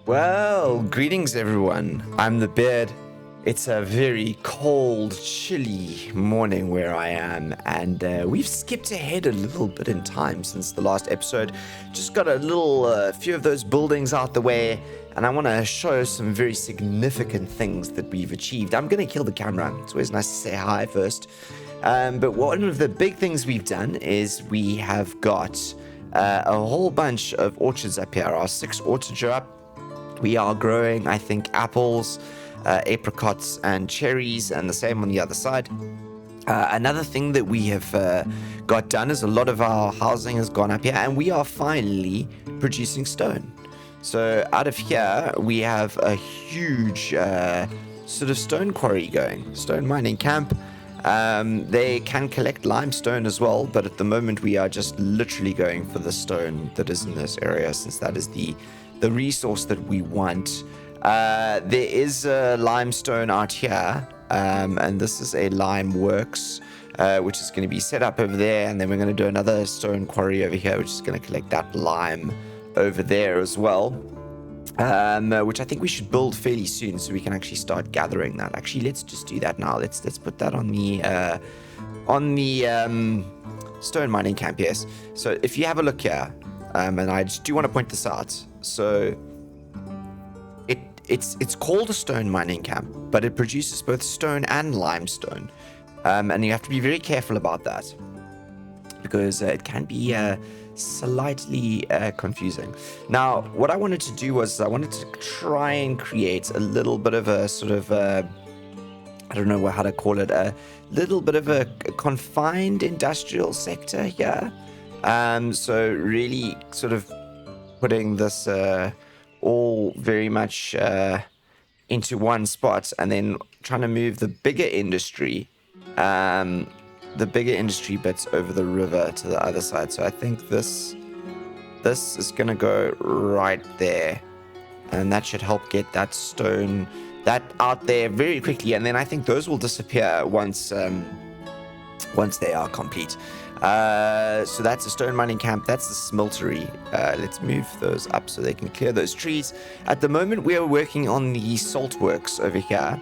Well, greetings everyone. I'm the Beard. It's a very cold, chilly morning where I am, and we've skipped ahead a little bit in time since the last episode. Just got a little few of those buildings out the way, and I want to show some very significant things that we've achieved. I'm going to kill the camera. It's always nice to say hi first. But one of the big things we've done is we have got a whole bunch of orchards up here. Our 6 orchards are up. We are growing, I think, apples, apricots, and cherries, and the same on the other side. Another thing that we have got done is a lot of our housing has gone up here, and we are finally producing stone. So out of here, we have a huge sort of stone quarry going, stone mining camp. They can collect limestone as well, but at the moment we are just literally going for the stone that is in this area, since that is the resource that we want. There is a limestone out here, and this is a lime works, which is going to be set up over there, and then we're going to do another stone quarry over here, which is going to collect that lime over there as well, which I think we should build fairly soon so we can actually start gathering that. Actually, let's just do that now. Let's put that on the stone mining camp. Yes. So if you have a look here, and I just do want to point this out. So it's called a stone mining camp, but it produces both stone and limestone, and you have to be very careful about that because it can be slightly confusing. Now, what I wanted to do was I wanted to try and create a little bit of a sort of I don't know how to call it, a little bit of a confined industrial sector here. So really sort of putting this all very much into one spot, and then trying to move the bigger industry bits over the river to the other side. So I think this is gonna go right there, and that should help get that stone that out there very quickly, and then I think those will disappear once they are complete. So that's a stone mining camp. That's the smeltery. Let's move those up so they can clear those trees. At the moment, we are working on the salt works over here,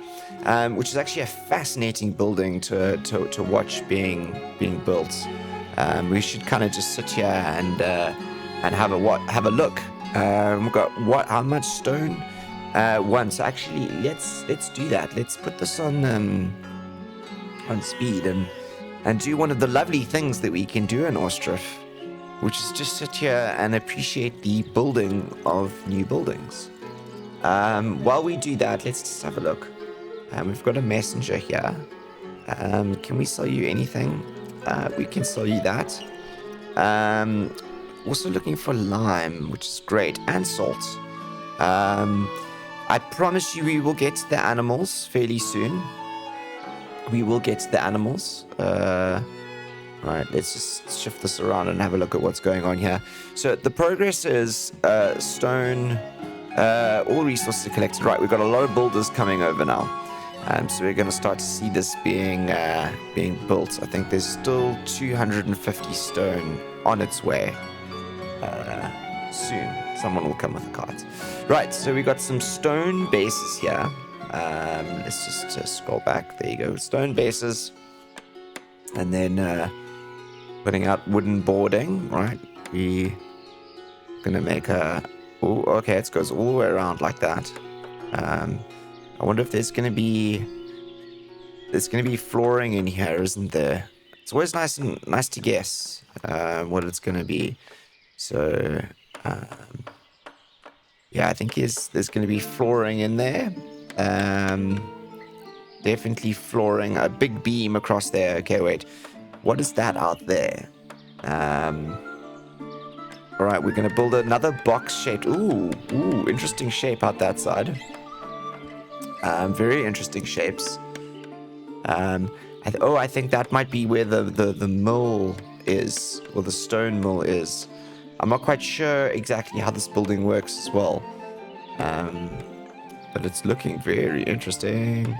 which is actually a fascinating building to watch being built. We should kind of just sit here and have a look. We've got how much stone? One. So actually, let's do that. Let's put this on speed and do one of the lovely things that we can do in Ostriv, which is just sit here and appreciate the building of new buildings. While we do that, let's just have a look. We've got a messenger here. Can we sell you anything? We can sell you that. Also looking for lime, which is great, and salt. I promise you we will get to the animals fairly soon. We will get to the animals. Right, let's just shift this around and have a look at what's going on here. So the progress is stone, all resources are collected. Right, we've got a lot of builders coming over now. So we're going to start to see this being built. I think there's still 250 stone on its way. Soon, someone will come with a cart. Right, so we got some stone bases here. Let's just scroll back. There you go, stone bases, and then putting out wooden boarding. Right, we gonna make a. Oh, okay, it goes all the way around like that. I wonder if there's gonna be flooring in here, isn't there? It's always nice to guess what it's gonna be. So yeah, I think there's gonna be flooring in there. Definitely flooring, a big beam across there. Okay, wait, what is that out there? All right, we're gonna build another box shaped. Ooh, interesting shape out that side. Very interesting shapes. I think that might be where the mill is, or the stone mill is. I'm not quite sure exactly how this building works as well. But it's looking very interesting.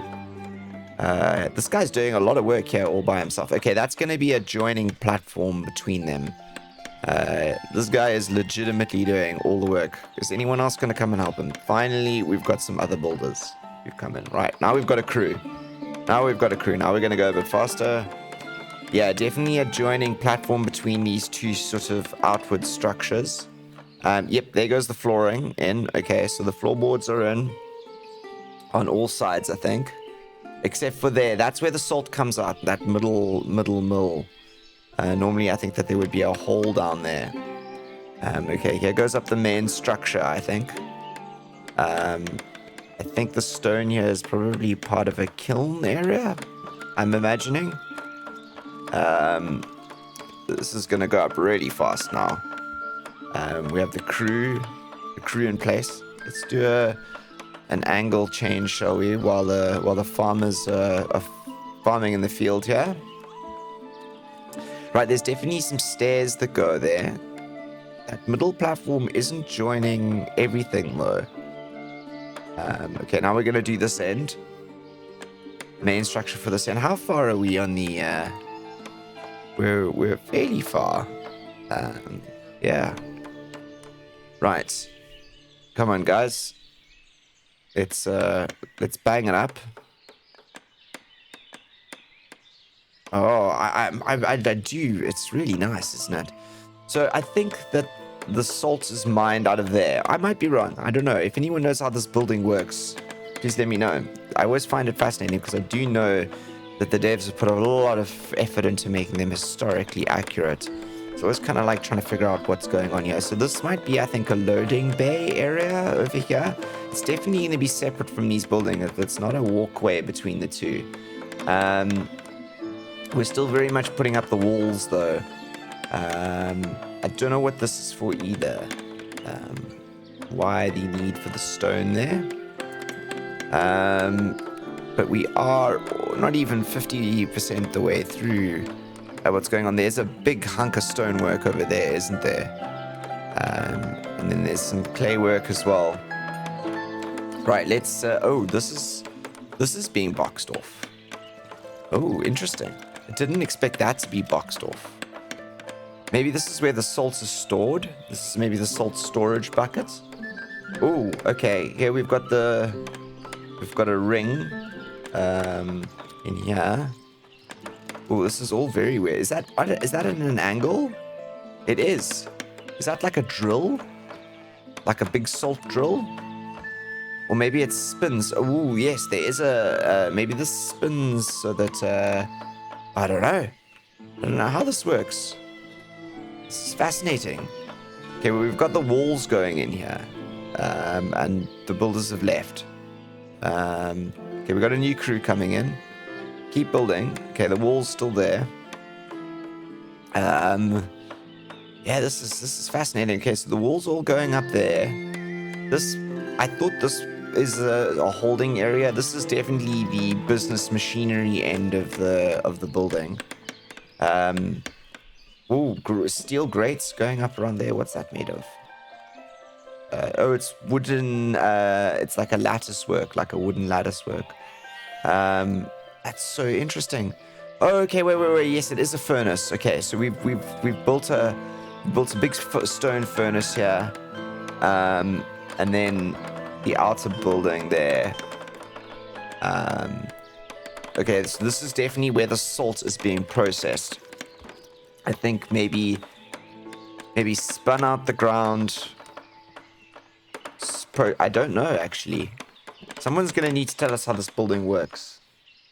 This guy's doing a lot of work here all by himself. Okay, that's going to be a joining platform between them. This guy is legitimately doing all the work. Is anyone else going to come and help him? Finally, we've got some other builders who've come in. Right, now we've got a crew. Now we're going to go a bit faster. Yeah, definitely a joining platform between these two sort of outward structures. Yep, there goes the flooring in. Okay, so the floorboards are in on all sides, I think. Except for there. That's where the salt comes out, that middle mill. Normally, I think that there would be a hole down there. Okay, here goes up the main structure, I think. I think the stone here is probably part of a kiln area, I'm imagining. This is going to go up really fast now. We have the crew in place. Let's do an angle change, shall we, while the farmers are farming in the field here. Right, there's definitely some stairs that go there. That middle platform isn't joining everything though. Okay, now we're gonna do this end. Main structure for this end. How far are we on the? We're fairly far. Yeah. Right. Come on, guys. Let's bang it up. Oh, I do. It's really nice, isn't it? So I think that the salt is mined out of there. I might be wrong. I don't know. If anyone knows how this building works, please let me know. I always find it fascinating because I do know that the devs have put a lot of effort into making them historically accurate. So I was kind of like trying to figure out what's going on here. So this might be, I think, a loading bay area over here. It's definitely going to be separate from these buildings. It's not a walkway between the two. We're still very much putting up the walls, though. I don't know what this is for either. Why the need for the stone there? But we are not even 50% the way through what's going on. There's a big hunk of stonework over there, isn't there? And then there's some clay work as well. Right, let's... oh, this is being boxed off. Oh, interesting. I didn't expect that to be boxed off. Maybe this is where the salt is stored. This is maybe the salt storage bucket. Oh, okay. Here we've got a ring in here. Oh, this is all very weird. Is that in an angle? It is. Is that like a drill? Like a big salt drill? Or maybe it spins. Oh, yes, there is maybe this spins so that, I don't know. I don't know how this works. This is fascinating. Okay, well, we've got the walls going in here. And the builders have left. Okay, we've got a new crew coming in. Keep building. Okay, the wall's still there. Yeah, this is fascinating. Okay, so the wall's all going up there. I thought this is a holding area. This is definitely the business machinery end of the building. Steel grates going up around there. What's that made of? Oh, it's wooden. It's like a lattice work, like a wooden lattice work. That's so interesting. Oh, okay, wait. Yes, it is a furnace. Okay, so we've built a big stone furnace here, and then the outer building there. Okay, so this is definitely where the salt is being processed. I think maybe spun out the ground. I don't know, actually. Someone's gonna need to tell us how this building works,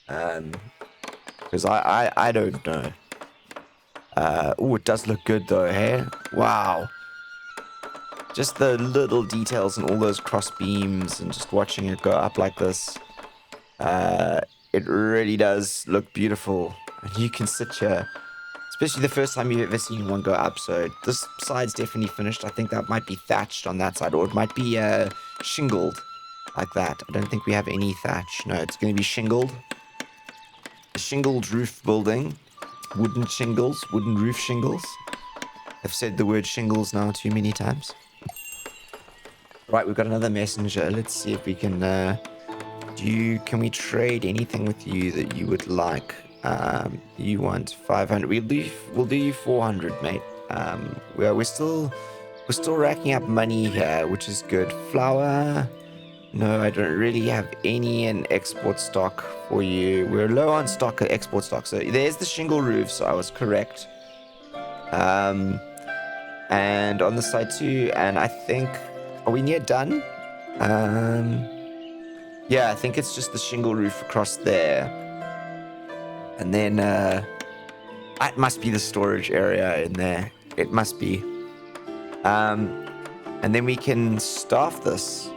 because I don't know. Oh, it does look good though, hey? Wow. Just the little details and all those cross beams and just watching it go up like this. It really does look beautiful. And you can sit here, especially the first time you've ever seen one go up. So this side's definitely finished. I think that might be thatched on that side, or it might be shingled like that. I don't think we have any thatch. No, it's going to be shingled. A shingled roof building. Wooden shingles, wooden roof shingles. I've said the word shingles now too many times. Right, we've got another messenger. Let's see if we can... can we trade anything with you that you would like? You want 500. We'll do you 400, mate. We're still racking up money here, which is good. Flour. No, I don't really have any in export stock for you. We're low on stock at export stock. So there's the shingle roof, so I was correct. And on the side too, and I think, are we near done? Yeah, I think it's just the shingle roof across there. And then, it must be the storage area in there. It must be. And then we can staff this.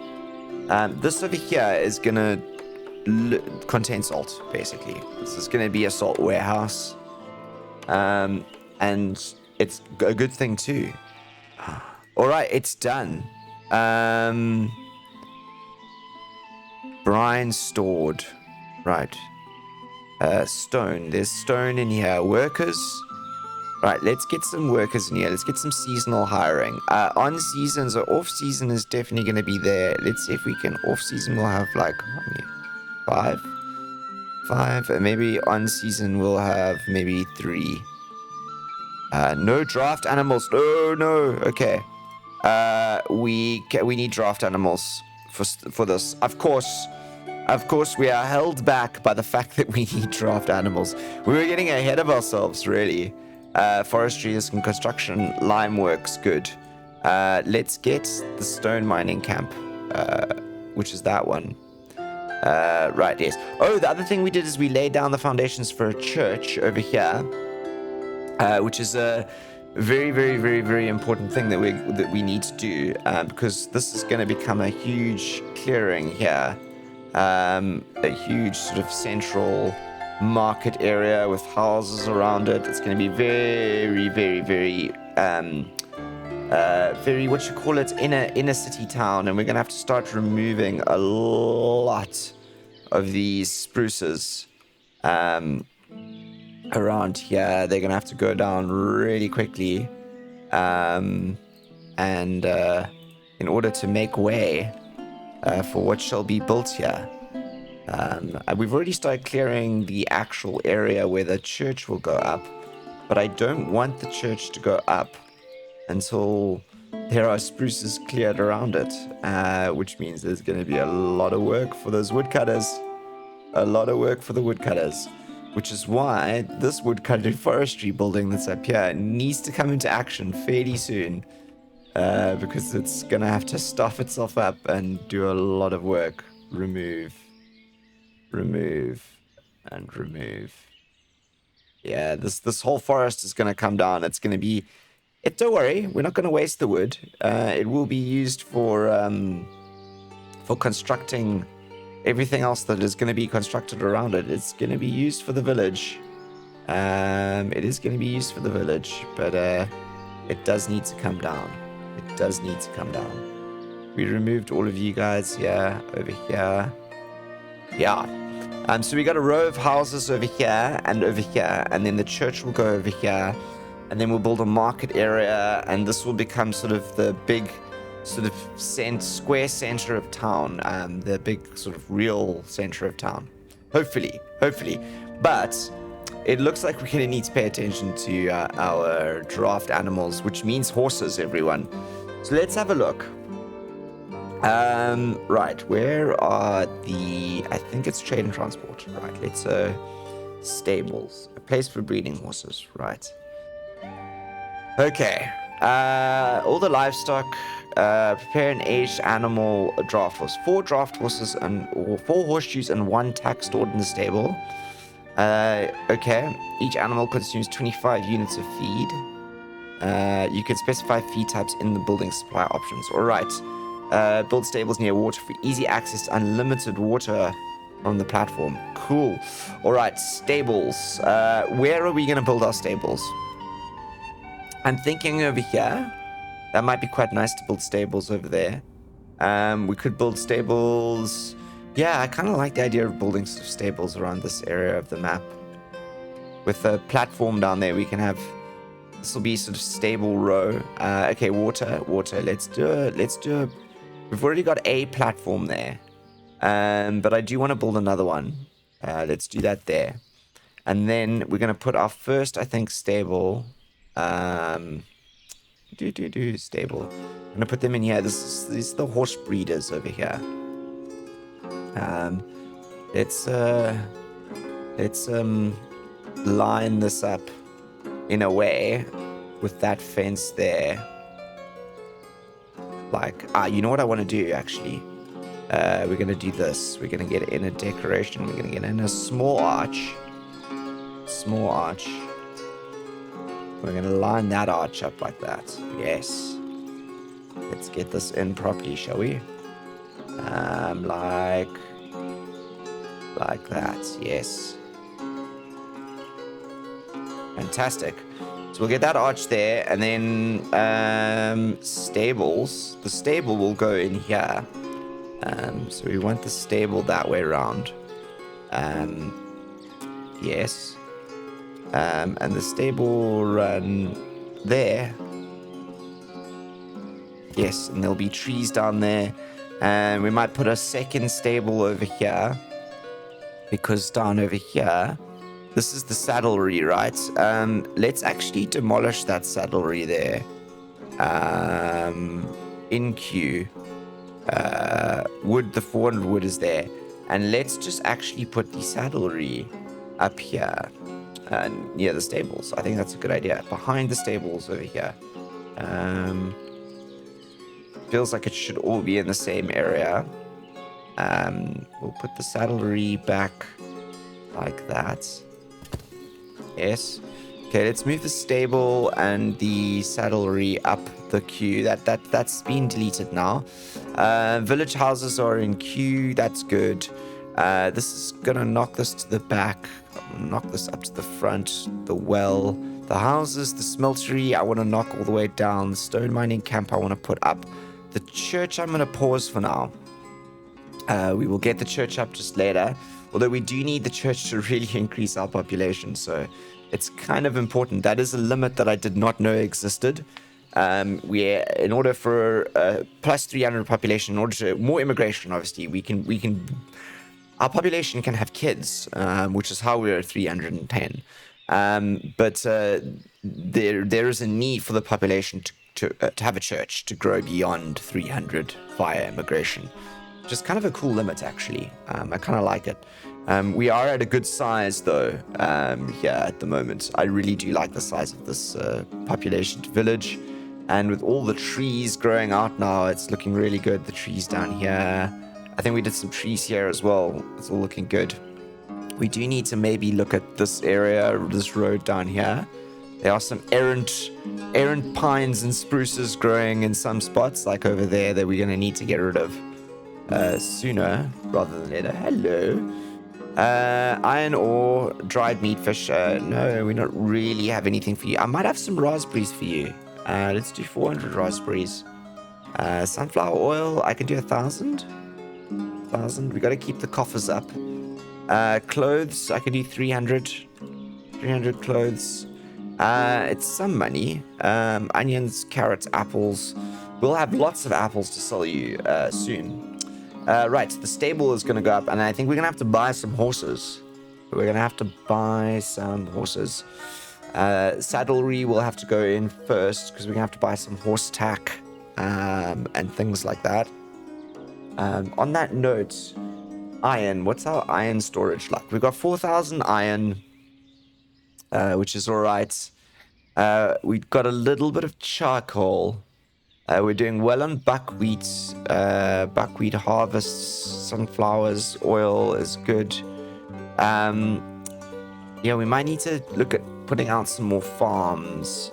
This over here is gonna contain salt, basically. This is gonna be a salt warehouse. And it's a good thing too. All right, it's done. Brine stored. Right. Stone. There's stone in here. Workers. Right, let's get some workers in here. Let's get some seasonal hiring. On seasons or off season is definitely going to be there. Let's see if we can. Off season we'll have like how many? Five. And maybe on season we'll have maybe 3. No draft animals. No. Okay. We need draft animals for this. Of course, we are held back by the fact that we need draft animals. We were getting ahead of ourselves, really. Forestry is in construction. Lime works good. Let's get the stone mining camp, which is that one. Right, yes. Oh, the other thing we did is we laid down the foundations for a church over here, which is a very, very, very, very important thing that we need to do, because this is going to become a huge clearing here, a huge sort of central market area with houses around it. It's going to be very, very, very, very, what you call it, inner city town, and we're going to have to start removing a lot of these spruces around here. They're going to have to go down really quickly, and in order to make way for what shall be built here. We've already started clearing the actual area where the church will go up, but I don't want the church to go up until there are spruces cleared around it, which means there's going to be a lot of work for those woodcutters. A lot of work for the woodcutters, which is why this woodcutter forestry building that's up here needs to come into action fairly soon, because it's going to have to stuff itself up and do a lot of work. Remove, and remove. Yeah, this whole forest is going to come down. It's going to be... don't worry, we're not going to waste the wood. It will be used for constructing everything else that is going to be constructed around it. It's going to be used for the village. It is going to be used for the village, but it does need to come down. It does need to come down. We removed all of you guys here, over here. Yeah. So we got a row of houses over here, and then the church will go over here, and then we'll build a market area, and this will become sort of the big sort of square center of town, the big sort of real center of town. Hopefully. But it looks like we're going to need to pay attention to our draft animals, which means horses, everyone. So let's have a look. Right, where are the... I think it's trade and transport. Right, let's... stables. A place for breeding horses. Right. Okay. All the livestock... prepare an aged animal draft horse. 4 draft horses or 4 horseshoes and 1 tack stored in the stable. Okay. Each animal consumes 25 units of feed. You can specify feed types in the building supply options. All right. Build stables near water for easy access to unlimited water on the platform. Cool. All right. Stables. Where are we going to build our stables? I'm thinking over here. That might be quite nice to build stables over there. We could build stables... Yeah, I kind of like the idea of building some stables around this area of the map. With a platform down there, we can have... This will be sort of stable row. Okay, water. Let's do a... We've already got a platform there. But I do want to build another one. Let's do that there. And then we're going to put our first, I think, stable... Stable. I'm gonna put them in here. These are the horse breeders over here. Let's line this up in a way with that fence there. Like, you know what I want to do actually? We're gonna do this. We're gonna get in a decoration. We're gonna get in a small arch. Small arch. We're gonna line that arch up like that. Yes. Let's get this in properly, shall we? Like that. Yes. Fantastic. So we'll get that arch there, and then stables. The stable will go in here. So we want the stable that way around. Yes. And the stable will run there. Yes, and there'll be trees down there. And we might put a second stable over here. Because down over here, this is the saddlery, right? Let's actually demolish that saddlery there. In queue. Wood, the 400 wood is there. And let's just actually put the saddlery up here. Near the stables. I think that's a good idea. Behind the stables over here. Feels like it should all be in the same area. We'll put the saddlery back like that. Yes. Okay, let's move the stable and the saddlery up the queue. That's been deleted now. Village houses are in queue. That's good. This is gonna knock this to the back. Knock this up to the front. The well, the houses, the smeltery. I want to knock all the way down. The stone mining camp I want to put up. The church I'm gonna pause for now. We will get the church up just later. Although we do need the church to really increase our population, so it's kind of important. That is a limit that I did not know existed. In order for plus 300 population, in order to more immigration, obviously, our population can have kids, which is how we're at 310. But there is a need for the population to have a church to grow beyond 300 via immigration. Just kind of a cool limit, actually. I kind of like it. We are at a good size, though, here at the moment. I really do like the size of this population village. And with all the trees growing out now, it's looking really good. The trees down here. I think we did some trees here as well. It's all looking good. We do need to maybe look at this area, this road down here. There are some errant pines and spruces growing in some spots, like over there, that we're going to need to get rid of. Sooner rather than later. Hello. Iron ore, dried meat, fish. No, we don't really have anything for you. I might have some raspberries for you. Let's do 400 raspberries. Sunflower oil, I can do 1,000. 1,000. We got to keep the coffers up. Clothes, I can do 300. 300 clothes. It's some money. Onions, carrots, apples. We'll have lots of apples to sell you soon. Right, the stable is going to go up, and I think we're going to have to buy some horses. Saddlery will have to go in first, because we're going to have to buy some horse tack and things like that. On that note, iron. What's our iron storage like? We've got 4,000 iron, which is all right. We've got a little bit of charcoal. We're doing well on buckwheat harvests, sunflowers, oil is good. Yeah, we might need to look at putting out some more farms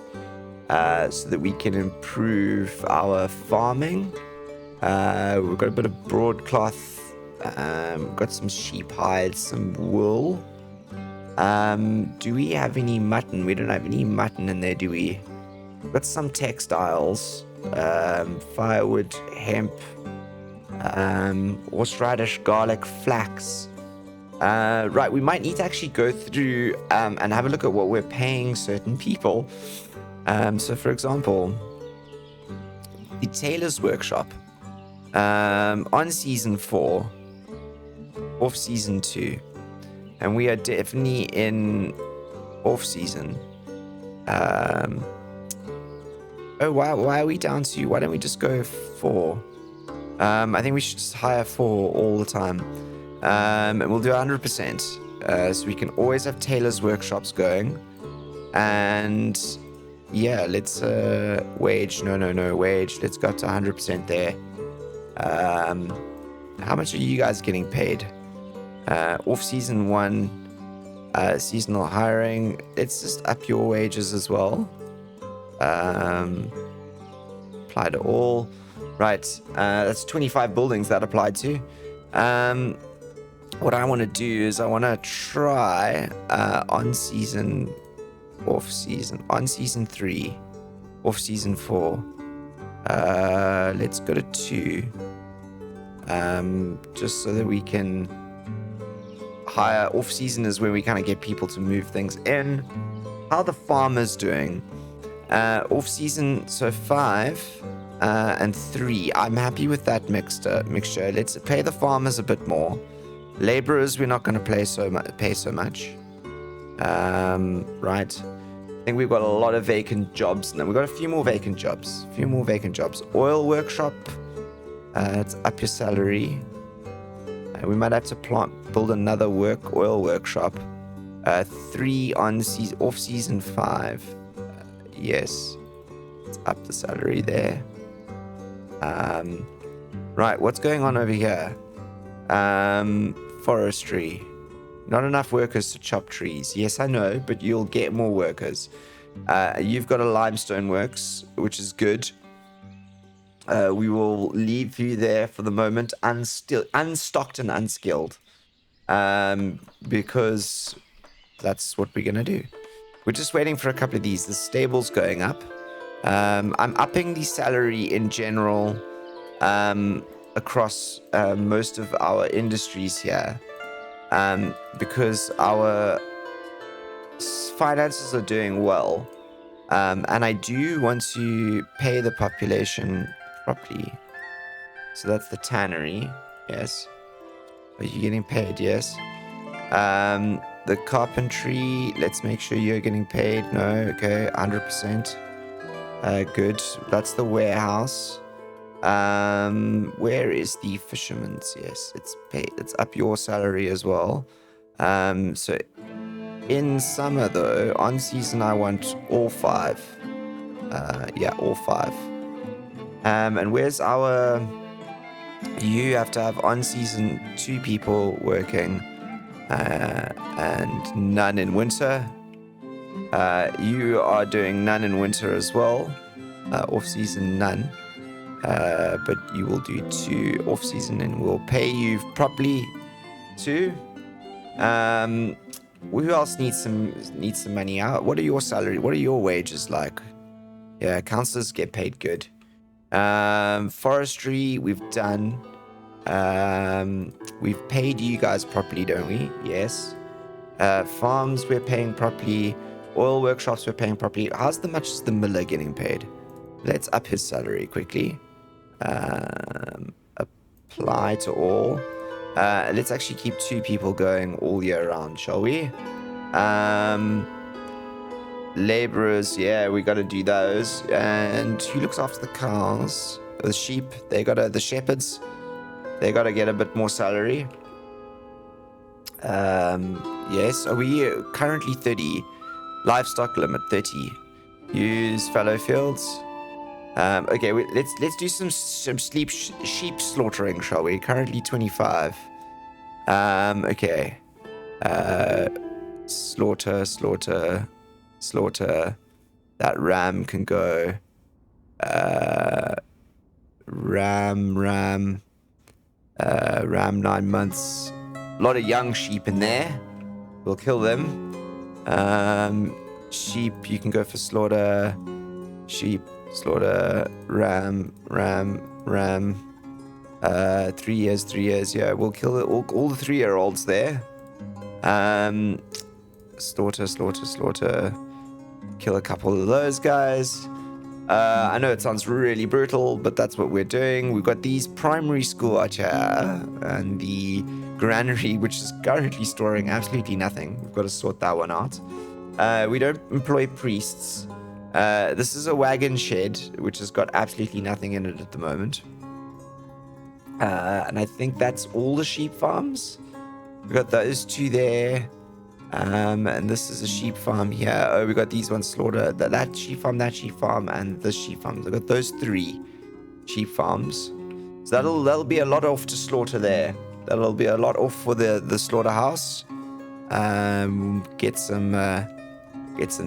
so that we can improve our farming. We've got a bit of broadcloth. We've got some sheep hides, some wool. Do we have any mutton? We don't have any mutton in there, do we? We've got some textiles. Firewood, hemp, horseradish, garlic, flax. Right, we might need to actually go through and have a look at what we're paying certain people. So, for example, the tailor's workshop on season 4, off season 2, and we are definitely in off season. Oh, why are we down to... Why don't we just go 4? I think we should just hire 4 all the time. And we'll do 100%. So we can always have tailors' workshops going. And... yeah, let's... wage. No. Wage. Let's go up to 100% there. How much are you guys getting paid? Off-season 1... seasonal hiring. Let's just up your wages as well. Apply to all. Right. That's 25 buildings that applied to. What I want to do is I want to try on season, off season, on season 3, off season 4. Let's go to 2. Just so that we can hire. Off season is where we kind of get people to move things in. How are the farmers doing? Off season, so 5 and 3. I'm happy with that mixture. Let's pay the farmers a bit more. Laborers, we're not going to pay so much. Right. I think we've got a lot of vacant jobs now. We've got a few more vacant jobs. Oil workshop. Let's up your salary. We might have to build another oil workshop. 3 on off season 5. Yes. Let's up the salary there. Right, what's going on over here? Forestry. Not enough workers to chop trees. Yes, I know, but you'll get more workers. You've got a limestone works, which is good. We will leave you there for the moment, unstocked and unskilled, because that's what we're gonna do. We're just waiting for a couple of these. The stable's going up. I'm upping the salary in general across most of our industries here, because our finances are doing well, and I do want to pay the population properly. So that's the tannery. Yes. Are you getting paid? Yes. The carpentry, let's make sure you're getting paid. No. Okay. 100%. Good. That's the warehouse. Where is the fisherman's? Yes, it's paid. Let's up your salary as well. So in summer though, on season I want all 5. Yeah, all 5. And where's our... You have to have on season 2 people working, and none in winter. You are doing none in winter as well. Off season none. But you will do 2 off season, and we'll pay you properly too. Who else needs some money out? What are your salary? What are your wages like? Yeah, counselors get paid good. Forestry, we've done. We've paid you guys properly, don't we? Yes. Farms, we're paying properly. Oil workshops, we're paying properly. How's much is the miller getting paid? Let's up his salary quickly. Apply to all. Let's actually keep 2 people going all year round, shall we? Laborers, yeah, we got to do those. And who looks after the cows? The sheep, the shepherds, they got to get a bit more salary. Yes, are we currently 30? Livestock limit 30. Use fallow fields. Okay, let's do some sheep slaughtering, shall we? Currently 25. Okay. Slaughter. That ram can go. Ram 9 months. A lot of young sheep in there. We'll kill them. Sheep, you can go for slaughter. Sheep, slaughter. Ram. 3 years. Yeah, we'll kill all the 3-year-olds there. Slaughter. Kill a couple of those guys. I know it sounds really brutal, but that's what we're doing. We've got these primary school out here, and the granary, which is currently storing absolutely nothing. We've got to sort that one out. We don't employ priests. This is a wagon shed, which has got absolutely nothing in it at the moment. And I think that's all the sheep farms. We've got those two there. And this is a sheep farm here. Oh, we got these ones slaughtered. That sheep farm, and this sheep farm. We've got those 3 sheep farms. So that'll be a lot off to slaughter there. That'll be a lot off for the slaughterhouse. Get some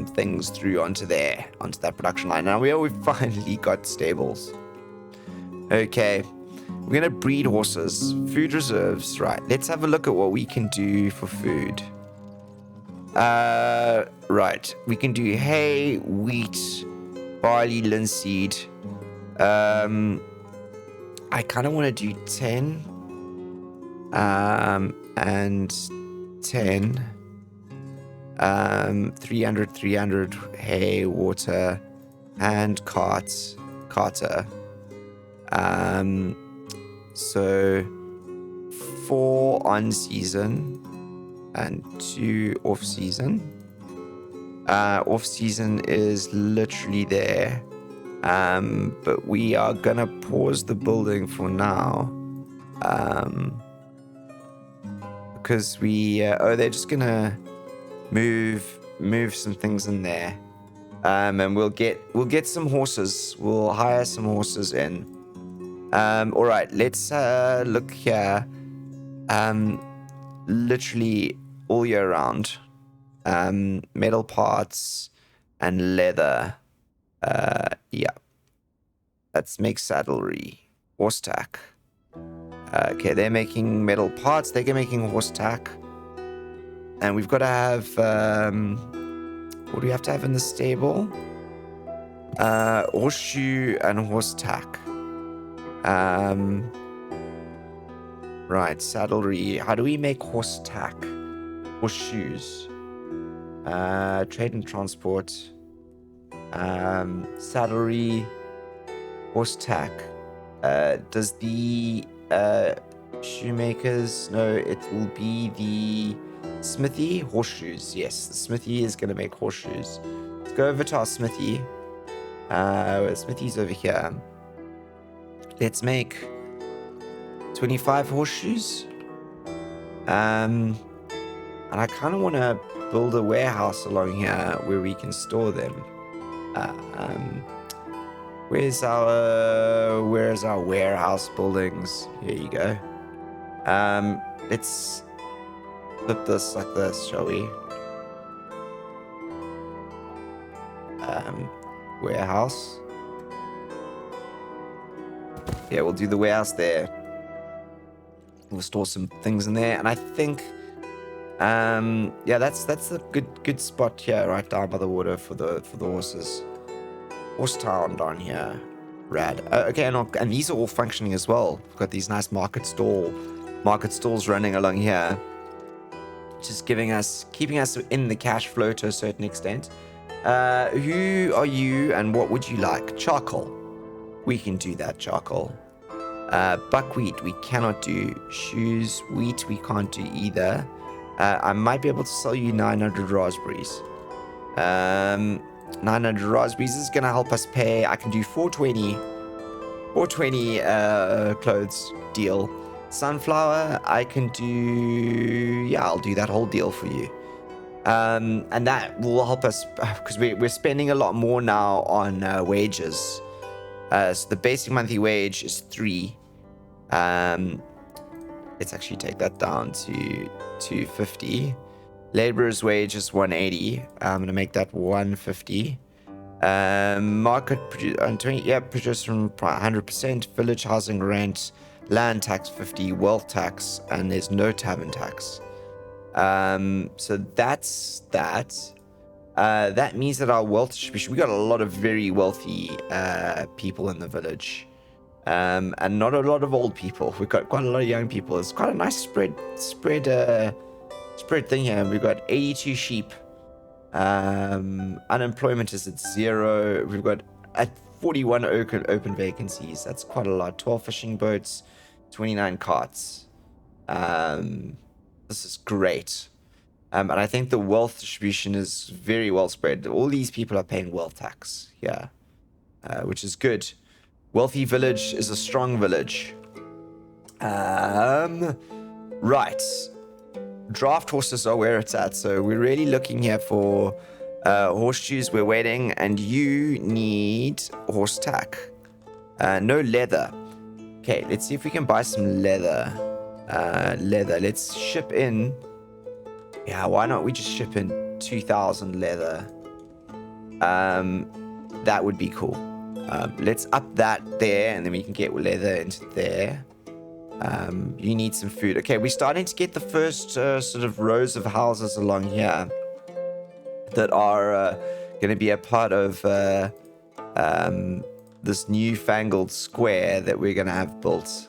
things through onto that production line. Now we've finally got stables. Okay, we're gonna breed horses. Food reserves, right? Let's have a look at what we can do for food. Right, we can do hay, wheat, barley, linseed. I kind of want to do 10, and 10. 300 hay, water, and carter. So 4 on season and 2 off season. Off season is literally there. But we are gonna pause the building for now. Because they're just gonna move some things in there. And we'll get some horses. We'll hire some horses in. All right, let's look here. Literally all year round. Metal parts and leather. Yeah. Let's make saddlery. Horse tack. Okay, they're making metal parts. They're making horse tack. And we've got to have, what do we have to have in the stable? Horseshoe and horse tack. Right, saddlery. How do we make horse tack? Horseshoes. Trade and transport. Saddlery. Horse tack. Does the shoemakers? No, it will be the smithy. Horseshoes. Yes, the smithy is going to make horseshoes. Let's go over to our smithy. Smithy's over here. Let's make 25 horseshoes. And I kind of want to build a warehouse along here where we can store them. Where's our warehouse buildings? Here you go. Let's flip this like this, shall we? Warehouse. Yeah, we'll do the warehouse there. We'll store some things in there, and I think, yeah, that's a good spot here, right down by the water for the horses. Horse town down here, rad. Okay, and these are all functioning as well. We've got these nice market stalls running along here, just keeping us in the cash flow to a certain extent. Who are you, and what would you like? Charcoal. We can do that, charcoal. Buckwheat, we cannot do. Shoes, wheat, we can't do either. I might be able to sell you 900 raspberries. 900 raspberries is going to help us pay. I can do 420 clothes deal. Sunflower, I can do. Yeah, I'll do that whole deal for you. And that will help us because we're spending a lot more now on wages. So the basic monthly wage is 3. Let's actually take that down to 250. Laborer's wage is 180. I'm going to make that 150. Market produce from 100%. Village housing rent, land tax 50, wealth tax, and there's no tavern tax. So that's that. That means that our wealth distribution, we got a lot of very wealthy people in the village. And not a lot of old people. We've got quite a lot of young people. It's quite a nice spread thing here. We've got 82 sheep. Unemployment is at 0. We've got at 41 open vacancies. That's quite a lot. 12 fishing boats, 29 carts. This is great. And I think the wealth distribution is very well spread. All these people are paying wealth tax here, which is good. Wealthy village is a strong village. Right. Draft horses are where it's at. So we're really looking here for horseshoes. We're waiting, and you need horse tack. No leather. Okay, let's see if we can buy some leather. Let's ship in. Yeah, why not we just ship in 2,000 leather? That would be cool. Let's up that there, and then we can get leather into there. You need some food. Okay, we're starting to get the first sort of rows of houses along here that are going to be a part of this newfangled square that we're going to have built.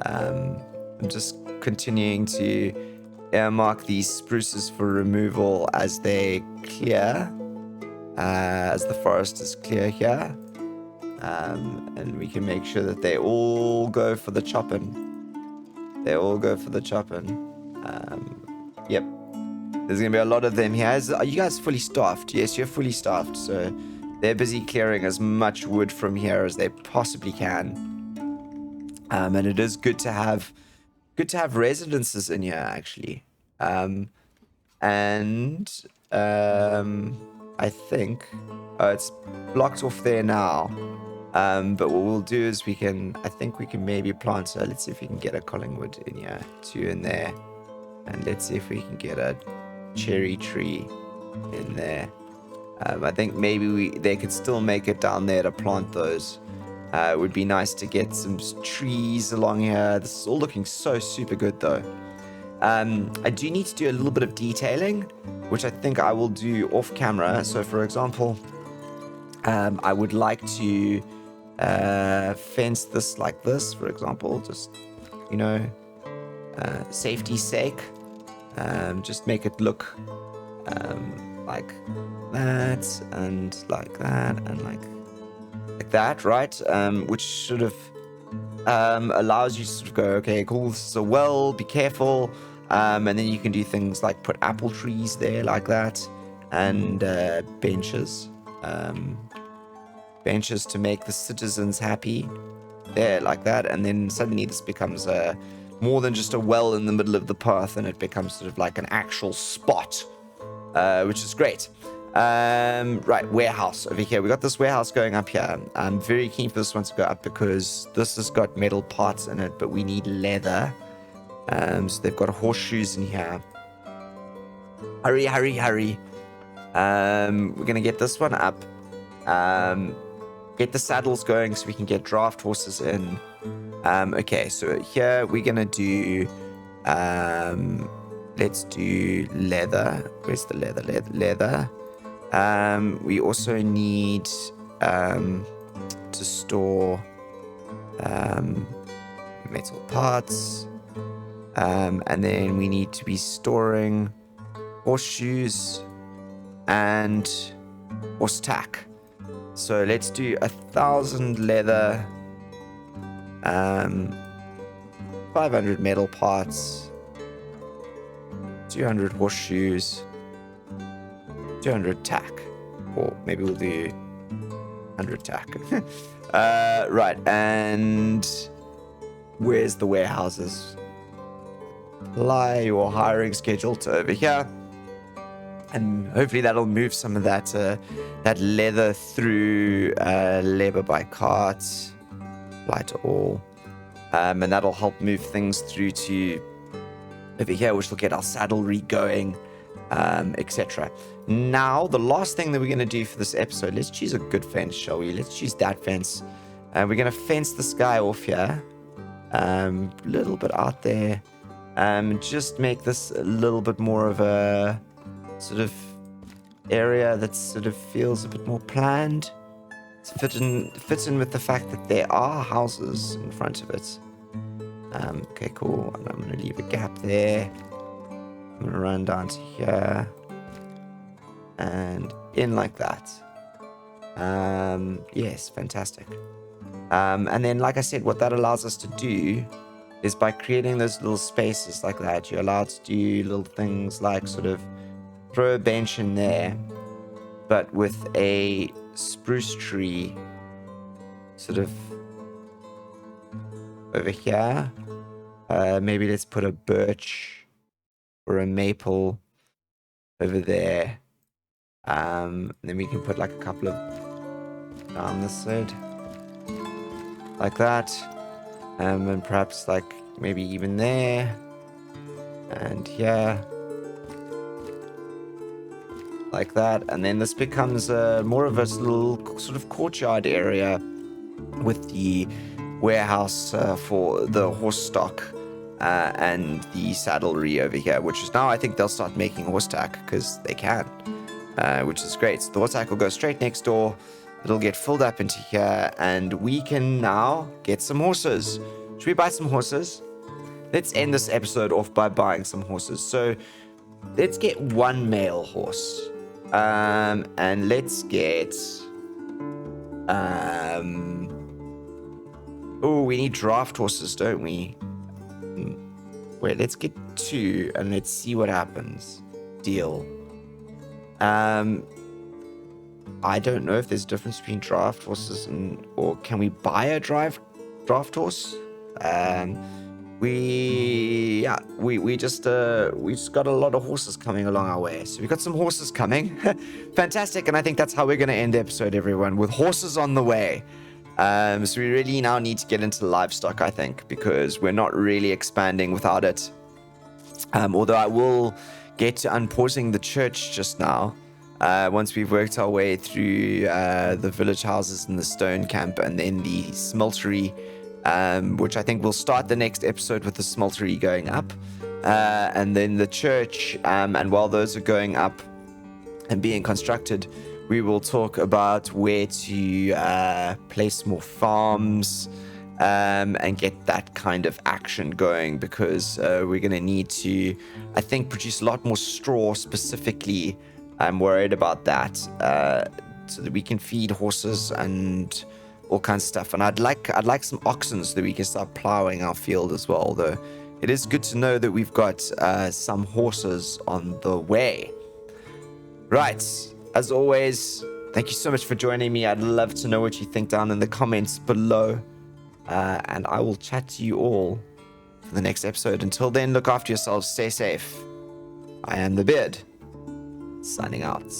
I'm just continuing to earmark these spruces for removal as they clear, as the forest is clear here. And we can make sure that they all go for the chopping. They all go for the chopping. Yep. There's going to be a lot of them here. Are you guys fully staffed? Yes, you're fully staffed. So they're busy clearing as much wood from here as they possibly can. And it is good to have residences in here, actually. I think it's blocked off there now. But what we'll do is I think we can maybe plant let's see if we can get a Collingwood in here, 2 in there. And let's see if we can get a cherry tree in there. I think maybe they could still make it down there to plant those. It would be nice to get some trees along here. This is all looking so super good though. I do need to do a little bit of detailing, which I think I will do off camera. So for example, I would like to fence this like this, for example, just, safety's sake. Just make it look like that and like that and like that, right? Which sort of allows you to sort of go, okay, cool, this is a well, be careful. And then you can do things like put apple trees there like that, and benches. Benches to make the citizens happy there like that. And then suddenly this becomes more than just a well in the middle of the path, and it becomes sort of like an actual spot, which is great. Right, warehouse over here. We got this warehouse going up here. I'm very keen for this one to go up because this has got metal parts in it, but we need leather. So they've got horseshoes in here. Hurry. We're gonna get this one up. Get the saddles going so we can get draft horses in. Okay, so here we're gonna do let's do leather. Where's the leather? We also need to store metal parts, and then we need to be storing horseshoes and horse tack. So let's do 1,000 leather, 500 metal parts, 200 horseshoes, 200 tack, or maybe we'll do 100 tack. Right, and where's the warehouses? Apply your hiring schedule to over here, and hopefully that'll move some of that leather through labor by cart, apply to all, and that'll help move things through to over here, which will get our saddlery going, etc. Now, the last thing that we're going to do for this episode, let's choose a good fence, shall we? Let's choose that fence. We're going to fence this guy off here, a little bit out there, just make this a little bit more of a sort of area that sort of feels a bit more planned. It's fit in with the fact that there are houses in front of it. Okay, cool. And I'm going to leave a gap there. I'm going to run down to here and in like that. Yes, fantastic. And then, like I said, what that allows us to do is by creating those little spaces like that, you're allowed to do little things like sort of throw a bench in there, but with a spruce tree sort of over here. Maybe let's put a birch or a maple over there. Then we can put like a couple of down this side, like that. And perhaps like maybe even there and here, like that. And then this becomes more of a little sort of courtyard area with the warehouse for the horse stock and the saddlery over here, which is now I think they'll start making horse tack because they can, which is great. So the horse tack will go straight next door. It'll get filled up into here, and we can now get some horses. Should we buy some horses? Let's end this episode off by buying some horses. So let's get one male horse. And let's get... Oh, we need draft horses, don't we? Wait, let's get 2, and let's see what happens. Deal. I don't know if there's a difference between draft horses or can we buy a draft horse? We just got a lot of horses coming along our way. So we got some horses coming. Fantastic. And I think that's how we're going to end the episode, everyone, with horses on the way. So we really now need to get into livestock, I think, because we're not really expanding without it. Although I will get to unpausing the church just now. Once we've worked our way through the village houses and the stone camp and then the smeltery, which I think we'll start the next episode with the smeltery going up, and then the church, and while those are going up and being constructed, we will talk about where to place more farms and get that kind of action going, because we're going to need to, I think, produce a lot more straw specifically. I'm worried about that, so that we can feed horses and all kinds of stuff. And I'd like some oxen so that we can start plowing our field as well. Though it is good to know that we've got some horses on the way. Right, as always, thank you so much for joining me. I'd love to know what you think down in the comments below, and I will chat to you all for the next episode. Until then, look after yourselves, stay safe. I am the Beard, signing out.